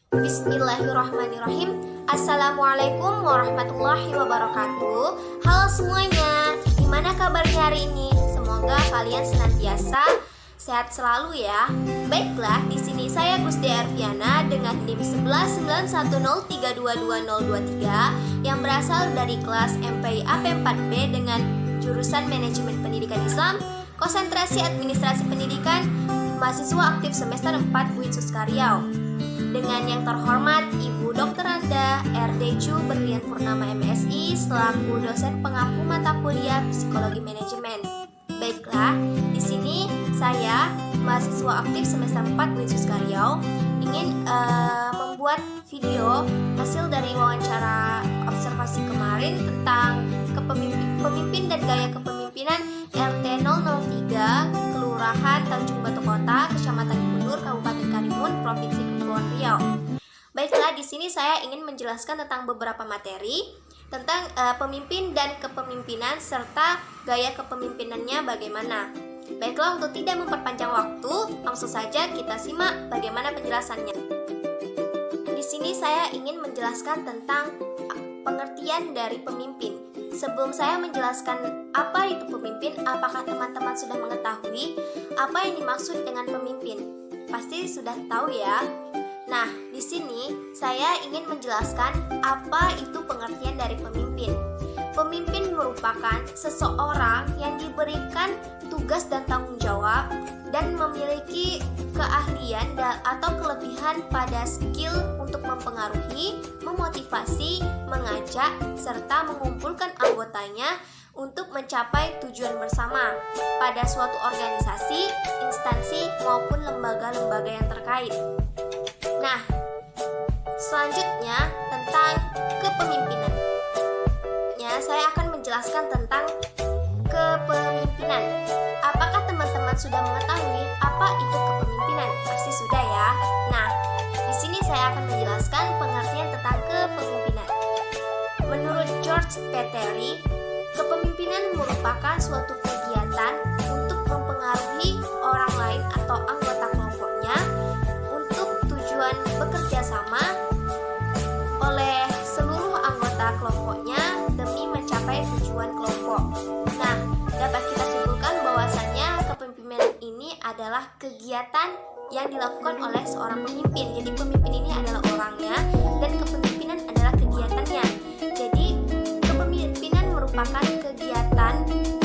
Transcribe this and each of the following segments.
Bismillahirrahmanirrahim. Assalamualaikum warahmatullahi wabarakatuh. Halo semuanya, gimana kabarnya hari ini? Semoga kalian senantiasa sehat selalu ya. Baiklah, di sini saya Gusti Arfiana dengan NIM 119103222023 yang berasal dari kelas MPI AP4B dengan jurusan Manajemen Pendidikan Islam, konsentrasi Administrasi Pendidikan, mahasiswa aktif semester 4 UIN Suskaryau. Dengan yang terhormat Ibu Dr. Anda RD Chu Berlian Purnama MSI selaku dosen pengampu mata kuliah Psikologi Manajemen. Baiklah, di sini saya mahasiswa aktif semester 4 UIN Suskaryau ingin membuat video hasil dari wawancara observasi kemarin tentang pemimpin dan gaya kepemimpinan RT 003 Kelurahan Tanjung Batu Kota, Kecamatan Bunur, Kabupaten Karimun, Provinsi Kepulauan Riau. Baiklah, di sini saya ingin menjelaskan tentang beberapa materi tentang pemimpin dan kepemimpinan serta gaya kepemimpinannya bagaimana. Baiklah, untuk tidak memperpanjang waktu, langsung saja kita simak bagaimana penjelasannya. Di sini saya ingin menjelaskan tentang pengertian dari pemimpin. Sebelum saya menjelaskan apa itu pemimpin, apakah teman-teman sudah mengetahui apa yang dimaksud dengan pemimpin? Pasti sudah tahu ya. Nah, di sini saya ingin menjelaskan apa itu pengertian dari pemimpin. Pemimpin merupakan seseorang yang diberikan tugas dan tanggung jawab dan memiliki keahlian atau kelebihan pada skill untuk mempengaruhi, memotivasi, mengajak, serta mengumpulkan anggotanya untuk mencapai tujuan bersama pada suatu organisasi, instansi, maupun lembaga-lembaga yang terkait. Nah, selanjutnya tentang kepemimpinan. Saya akan menjelaskan tentang kepemimpinan. Apakah teman-teman sudah mengetahui apa itu kepemimpinan? Pasti sudah ya. Nah, di sini saya akan menjelaskan pengertian tentang kepemimpinan. Menurut George P. Terry, kepemimpinan merupakan suatu kegiatan untuk mempengaruhi orang lain atau anggota kelompoknya untuk tujuan bekerja sama oleh seluruh anggota kelompoknya demi mencapai tujuan kelompok. Nah, dapat kita simpulkan bahwasannya kepemimpinan ini adalah kegiatan yang dilakukan oleh seorang pemimpin. Jadi pemimpin ini adalah orangnya dan kepemimpinan adalah kegiatannya. Jadi kepemimpinan merupakan kegiatan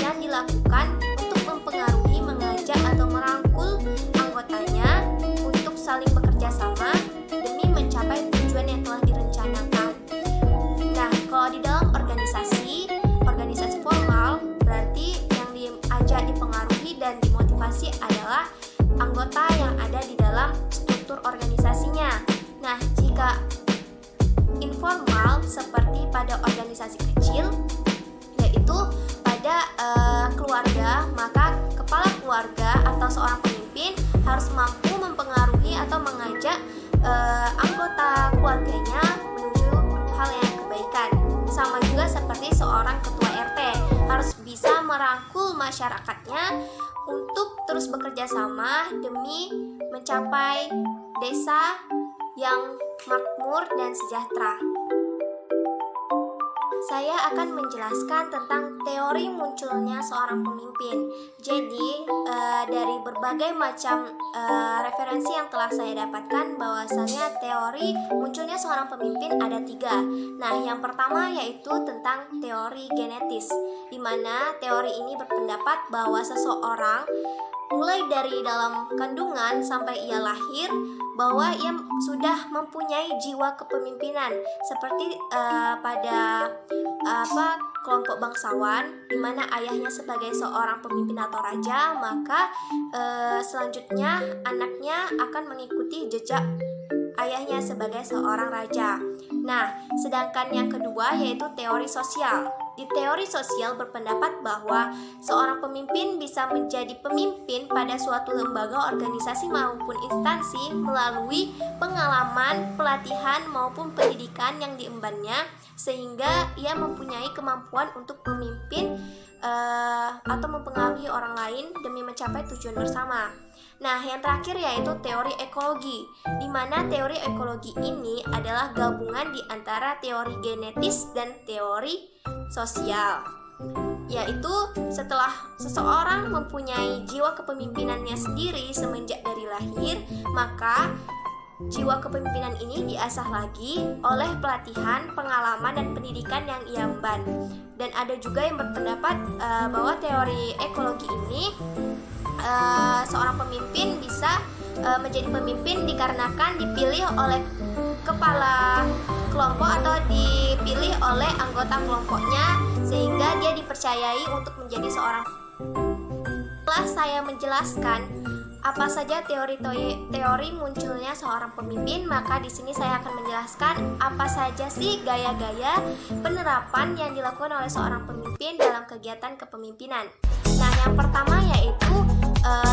yang dilakukan untuk mempengaruhi, mengajak atau merangkul anggotanya untuk saling bekerja sama demi mencapai tujuan yang telah direncanakan. Nah, kalau di dalam organisasi formal berarti yang diajak, dipengaruhi dan dimotivasi adalah anggota yang ada di dalam struktur organisasinya. Nah, jika informal seperti pada organisasi kecil, yaitu pada keluarga, maka kepala keluarga atau seorang pemimpin harus mampu mempengaruhi atau mengajak anggota keluarganya menuju hal yang kebaikan. Sama juga seperti seorang ketua RT harus bisa merangkul masyarakatnya untuk terus bekerja sama demi mencapai desa yang makmur dan sejahtera. Saya akan menjelaskan tentang teori munculnya seorang pemimpin. Jadi, dari berbagai macam referensi yang telah saya dapatkan, bahwasannya teori munculnya seorang pemimpin ada 3. Nah, yang pertama yaitu tentang teori genetis, di mana teori ini berpendapat bahwa seseorang mulai dari dalam kandungan sampai ia lahir, bahwa ia sudah mempunyai jiwa kepemimpinan seperti pada kelompok bangsawan, di mana ayahnya sebagai seorang pemimpin atau raja, maka selanjutnya anaknya akan mengikuti jejak ayahnya sebagai seorang raja. Nah, sedangkan yang kedua yaitu teori sosial. Di teori sosial berpendapat bahwa seorang pemimpin bisa menjadi pemimpin pada suatu lembaga, organisasi maupun instansi melalui pengalaman, pelatihan maupun pendidikan yang diembannya, sehingga ia mempunyai kemampuan untuk memimpin atau mempengaruhi orang lain demi mencapai tujuan bersama. Nah, yang terakhir yaitu teori ekologi, di mana teori ekologi ini adalah gabungan di antara teori genetis dan teori sosial. Yaitu setelah seseorang mempunyai jiwa kepemimpinannya sendiri semenjak dari lahir, maka jiwa kepemimpinan ini diasah lagi oleh pelatihan, pengalaman, dan pendidikan yang ia emban. Dan ada juga yang berpendapat bahwa teori ekologi ini seorang pemimpin bisa menjadi pemimpin dikarenakan dipilih oleh kepala kelompok atau dipilih oleh anggota kelompoknya sehingga dia dipercayai untuk menjadi seorang. Setelah saya menjelaskan apa saja teori munculnya seorang pemimpin, maka di sini saya akan menjelaskan apa saja sih gaya-gaya penerapan yang dilakukan oleh seorang pemimpin dalam kegiatan kepemimpinan. Nah, yang pertama yaitu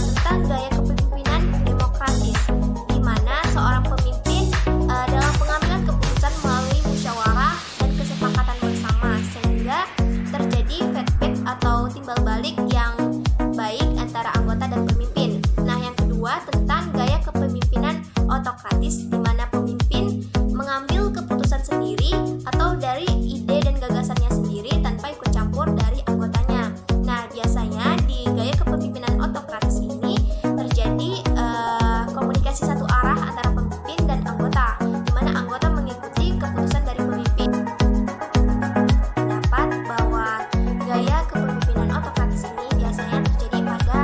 tentang gaya kepemimpinan demokratis, di mana seorang pemimpin dalam pengambilan keputusan melalui musyawarah dan kesepakatan bersama sehingga terjadi feedback atau timbal balik yang baik antara anggota dan pemimpin. Nah, yang kedua tentang gaya kepemimpinan otokratis, di mana pemimpin mengambil keputusan sendiri atau dari ide dan gagasannya sendiri tanpa ikut campur dari anggotanya. Nah, biasanya di gaya kepemimpinan otokratis ini terjadi komunikasi satu arah antara pemimpin dan anggota, di mana anggota mengikuti keputusan dari pemimpin. Dapat bahwa gaya kepemimpinan otokratis ini biasanya terjadi pada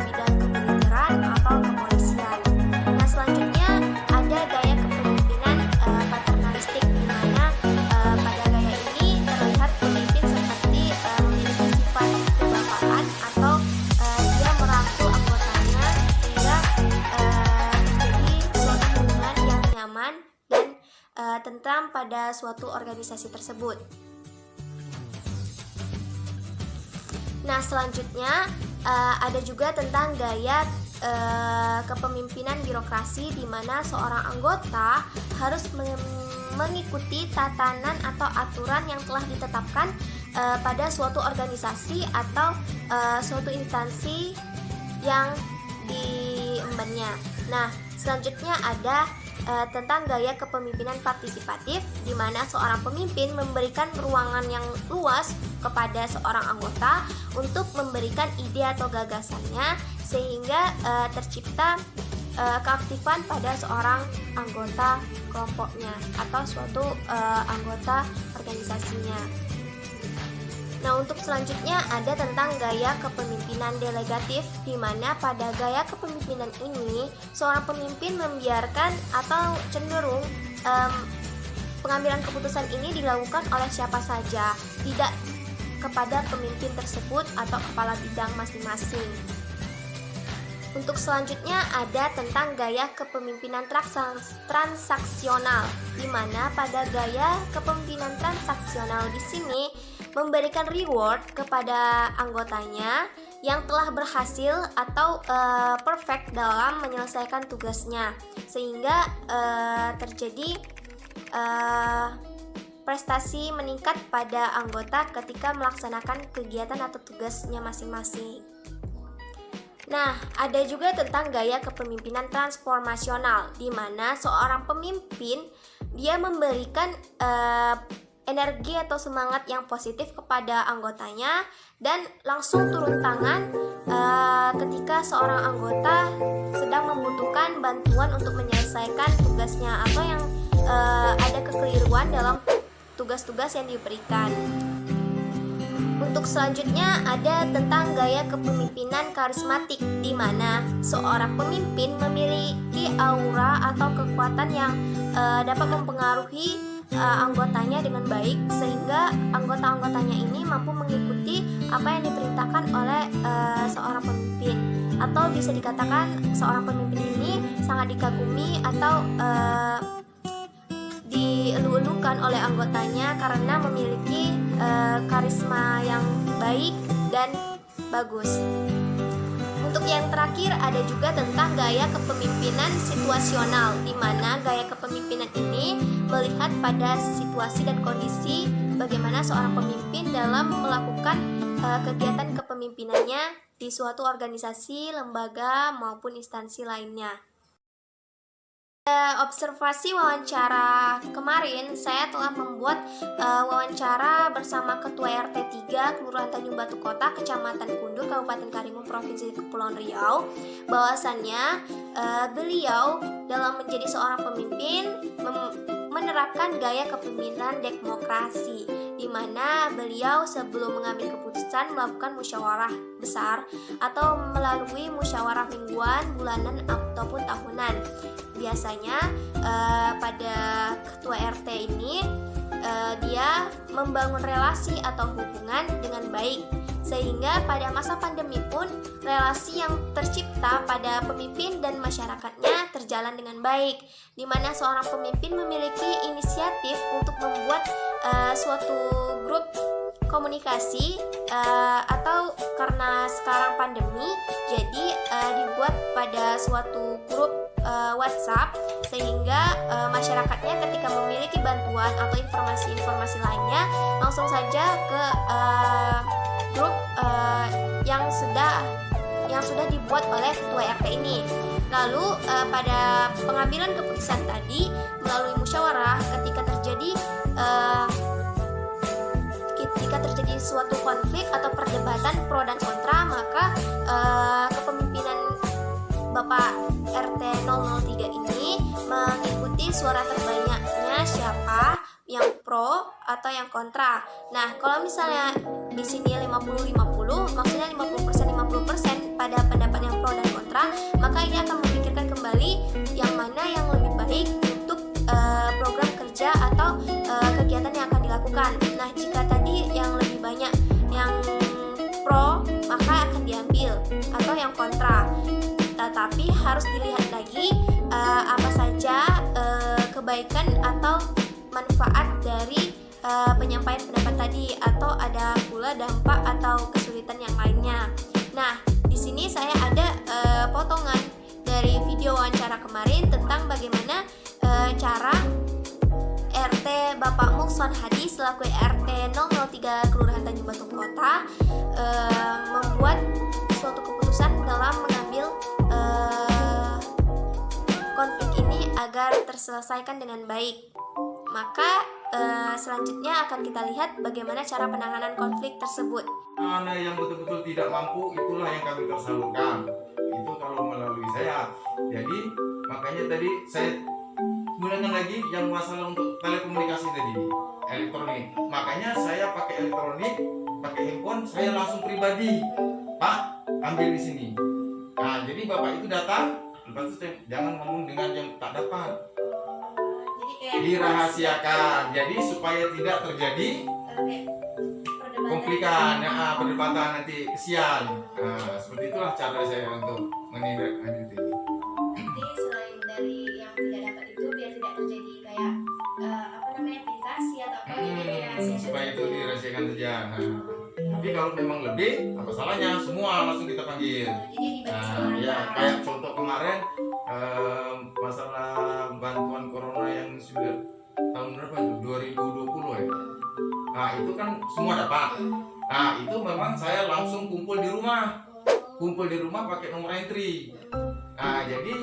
bidang kemiliteran atau kepolisian. Nah, selanjutnya ada gaya kepemimpinan paternalistik, di mana pada gaya ini terlihat pemimpin seperti memiliki sifat kebapaan atau dia merangkul anggotanya sehingga terjadi suatu hubungan yang nyaman dan tentram pada suatu organisasi tersebut. Nah, selanjutnya ada juga tentang gaya kepemimpinan birokrasi, di mana seorang anggota harus mengikuti tatanan atau aturan yang telah ditetapkan pada suatu organisasi atau suatu instansi yang diembannya. Nah, selanjutnya ada tentang gaya kepemimpinan partisipatif, di mana seorang pemimpin memberikan ruangan yang luas kepada seorang anggota untuk memberikan ide atau gagasannya sehingga tercipta keaktifan pada seorang anggota kelompoknya atau suatu anggota organisasinya. Nah, untuk selanjutnya ada tentang gaya kepemimpinan delegatif, di mana pada gaya kepemimpinan ini seorang pemimpin membiarkan atau cenderung pengambilan keputusan ini dilakukan oleh siapa saja, tidak kepada pemimpin tersebut atau kepala bidang masing-masing. Untuk selanjutnya ada tentang gaya kepemimpinan transaksional, di mana pada gaya kepemimpinan transaksional di sini memberikan reward kepada anggotanya yang telah berhasil atau perfect dalam menyelesaikan tugasnya, sehingga terjadi prestasi meningkat pada anggota ketika melaksanakan kegiatan atau tugasnya masing-masing. Nah, ada juga tentang gaya kepemimpinan transformasional, di mana seorang pemimpin dia memberikan energi atau semangat yang positif kepada anggotanya dan langsung turun tangan ketika seorang anggota sedang membutuhkan bantuan untuk menyelesaikan tugasnya atau yang ada kekeliruan dalam tugas-tugas yang diberikan. Untuk selanjutnya ada tentang gaya kepemimpinan karismatik, di mana seorang pemimpin memiliki aura atau kekuatan yang dapat mempengaruhi anggotanya dengan baik sehingga anggota-anggotanya ini mampu mengikuti apa yang diperintahkan oleh seorang pemimpin, atau bisa dikatakan seorang pemimpin ini sangat dikagumi atau dielu-elukan oleh anggotanya karena memiliki karisma yang baik dan bagus. Untuk yang terakhir ada juga tentang gaya kepemimpinan situasional, di mana gaya kepemimpinan ini melihat pada situasi dan kondisi bagaimana seorang pemimpin dalam melakukan kegiatan kepemimpinannya di suatu organisasi, lembaga, maupun instansi lainnya. Observasi wawancara kemarin, saya telah membuat wawancara bersama Ketua RT 3 Kelurahan Tanjung Batu Kota, Kecamatan Kundur, Kabupaten Karimun, Provinsi Kepulauan Riau. Bahwasannya beliau dalam menjadi seorang pemimpin menerapkan gaya kepemimpinan demokrasi, di mana beliau sebelum mengambil keputusan melakukan musyawarah besar atau melalui musyawarah mingguan, bulanan, ataupun tahunan. Biasanya pada ketua RT ini dia membangun relasi atau hubungan dengan baik, sehingga pada masa pandemi pun relasi yang tercipta pada pemimpin dan masyarakatnya terjalan dengan baik, di mana seorang pemimpin memiliki inisiatif untuk membuat suatu grup komunikasi atau karena sekarang pandemi, jadi dibuat pada suatu grup WhatsApp, sehingga masyarakatnya ketika memiliki bantuan atau informasi-informasi lainnya langsung saja ke grup yang sudah dibuat oleh ketua RT ini. Lalu pada pengambilan keputusan tadi melalui musyawarah, ketika terjadi suatu konflik atau perdebatan pro dan kontra, maka kepemimpinan Bapak RT 003 ini mengikuti suara terbanyaknya siapa yang pro atau yang kontra. Nah, kalau misalnya di sini 50-50, maksudnya 50% 50% pada pendapat yang pro dan kontra, maka ini akan memikirkan kembali yang mana yang lebih baik untuk program kerja atau kegiatan yang akan dilakukan. Nah, jika tadi yang lebih banyak yang pro, maka akan diambil, atau yang kontra. Tetapi harus dilihat lagi apa saja kebaikan atau manfaat dari penyampaian pendapat tadi, atau ada pula dampak atau kesulitan yang lainnya. Nah, di sini saya ada potongan dari video wawancara kemarin tentang bagaimana cara RT Bapak Mukson Hadi selaku RT 003 Kelurahan Tanjung Batu Kota membuat suatu keputusan dalam mengambil konflik ini agar terselesaikan dengan baik. Maka selanjutnya akan kita lihat bagaimana cara penanganan konflik tersebut. Mana yang betul-betul tidak mampu, itulah yang kami tersalurkan. Itu kalau melalui saya. Jadi makanya tadi saya gunakan lagi yang masalah untuk telekomunikasi tadi, elektronik. Makanya saya pakai elektronik, pakai handphone, saya langsung pribadi, Pak, ambil di sini. Nah, jadi Bapak itu datang, lepas itu jangan ngomong dengan yang tak dapat. Dirahasiakan, jadi supaya tidak terjadi komplikan, perdebatan nanti kesian. Seperti itulah cara saya untuk menindaklanjuti. Jadi selain dari yang tidak dapat itu, biar tidak terjadi kayak aplikasi atau apa, jadi dirahasiakan supaya itu dirahasiakan saja. Tapi kalau memang lebih, apa salahnya? Semua langsung kita panggil. Ya kayak contoh kemarin masalah bantuan corona yang sudah tahun berapa itu? 2020 ya. Nah, itu kan semua dapat. Nah, itu memang saya langsung kumpul di rumah. Kumpul di rumah pakai nomor entry. Nah, jadi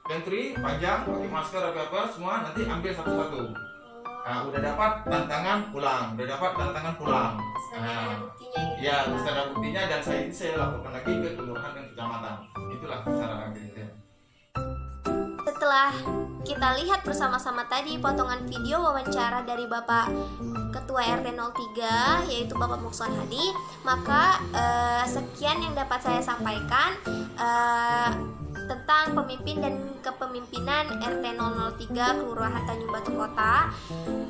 entry panjang, pakai masker apa semua, nanti ambil satu-satu. Nah, udah dapat tantangan pulang, udah dapat tantangan pulang. Nah, ya, bisa ada buktinya, dan saya lakukan lagi ke kelurahan dan kecamatan. Itulah cara kita. Setelah kita lihat bersama-sama tadi potongan video wawancara dari Bapak Ketua RT 03, yaitu Bapak Mukson Hadi, maka sekian yang dapat saya sampaikan tentang pemimpin dan kepemimpinan RT 003 Kelurahan Tanjung Batu Kota.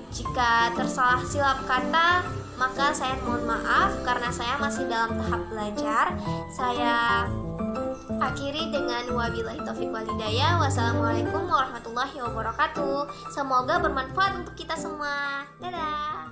Jika tersalah silap kata, maka saya mohon maaf karena saya masih dalam tahap belajar. Saya akhiri dengan wabillahi taufiq wal hidayah. Wassalamualaikum warahmatullahi wabarakatuh. Semoga bermanfaat untuk kita semua. Dadah.